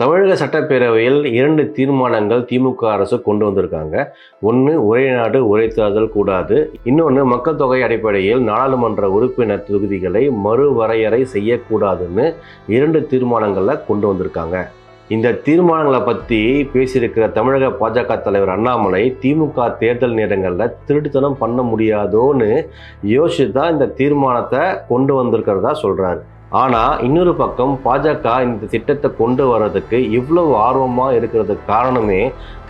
தமிழக சட்டப்பேரவையில் 2 தீர்மானங்கள் திமுக அரசு கொண்டு வந்திருக்காங்க. ஒன்று ஒரே நாடு ஒரே தேர்தல் கூடாது, இன்னொன்று மக்கள் தொகை அடிப்படையில் நாடாளுமன்ற உறுப்பினர் தொகுதிகளை மறுவரையறை செய்யக்கூடாதுன்னு 2 தீர்மானங்களை கொண்டு வந்திருக்காங்க. இந்த தீர்மானங்களை பற்றி பேசியிருக்கிற தமிழக பாஜக தலைவர் அண்ணாமலை திமுக தேர்தல் நேரங்களில் திருட்டுத்தனம் பண்ண முடியாதோன்னு யோசிச்சு தான் இந்த தீர்மானத்தை கொண்டு வந்திருக்கிறதா சொல்கிறாரு. ஆனால் இன்னொரு பக்கம் பாஜக இந்த திட்டத்தை கொண்டு வர்றதுக்கு இவ்வளவு ஆர்வமாக இருக்கிறதுக்கு காரணமே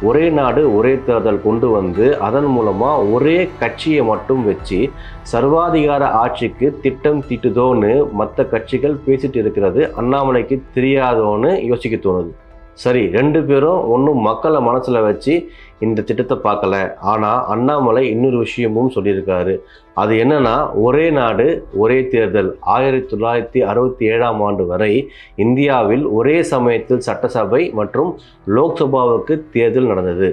ஒரே நாடு ஒரே தேர்தல் கொண்டு வந்து அதன் மூலமாக ஒரே கட்சியை மட்டும் வச்சு சர்வாதிகார ஆட்சிக்கு திட்டம் தீட்டுதோன்னு மற்ற கட்சிகள் பேசிட்டு இருக்கிறது அண்ணாமலைக்கு தெரியாதோன்னு யோசிக்க தோணுது. சரி, 2 பேரும் ஒன்றும் மக்களை மனசில் வச்சு இந்த திட்டத்தை பார்க்கல. ஆனால் அண்ணாமலை இன்னொரு விஷயமும் சொல்லியிருக்காரு. அது என்னன்னா, ஒரே நாடு ஒரே தேர்தல் 1967ஆம் ஆண்டு வரை இந்தியாவில் ஒரே சமயத்தில் சட்டசபை மற்றும் லோக்சபாவுக்கு தேர்தல் நடந்தது.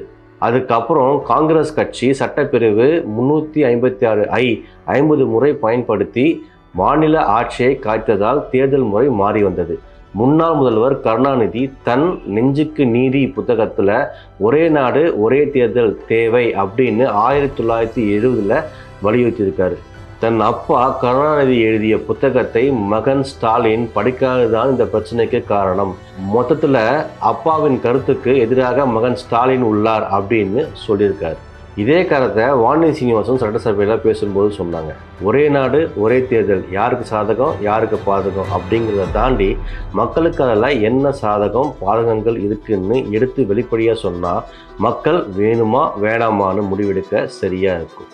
அதுக்கப்புறம் காங்கிரஸ் கட்சி சட்டப்பிரிவு 356ஐ 50 முறை பயன்படுத்தி மாநில ஆட்சியை காய்த்ததால் தேர்தல் முறை மாறி வந்தது. முன்னாள் முதல்வர் கருணாநிதி தன் நெஞ்சுக்கு நீதி புத்தகத்தில் ஒரே நாடு ஒரே தேர்தல் தேவை அப்படின்னு 1970 வலியுறுத்தியிருக்காரு. தன் அப்பா கருணாநிதி எழுதிய புத்தகத்தை மகன் ஸ்டாலின் படிக்காததான் இந்த பிரச்சனைக்கு காரணம். மொத்தத்தில் அப்பாவின் கருத்துக்கு எதிராக மகன் ஸ்டாலின் உள்ளார் அப்படின்னு சொல்லியிருக்காரு. இதே கருத்தை வானதி சீனிவாசன் சட்டசபையில் பேசும்போது சொன்னாங்க. ஒரே நாடு ஒரே தேர்தல் யாருக்கு சாதகம் யாருக்கு பாதகம் அப்படிங்கிறத தாண்டி மக்களுக்கு அதில் என்ன சாதகம் பாதகங்கள் இருக்குன்னு எடுத்து வெளிப்படையாக சொன்னால் மக்கள் வேணுமா வேணாமான்னு முடிவெடுக்க சரியாக இருக்கும்.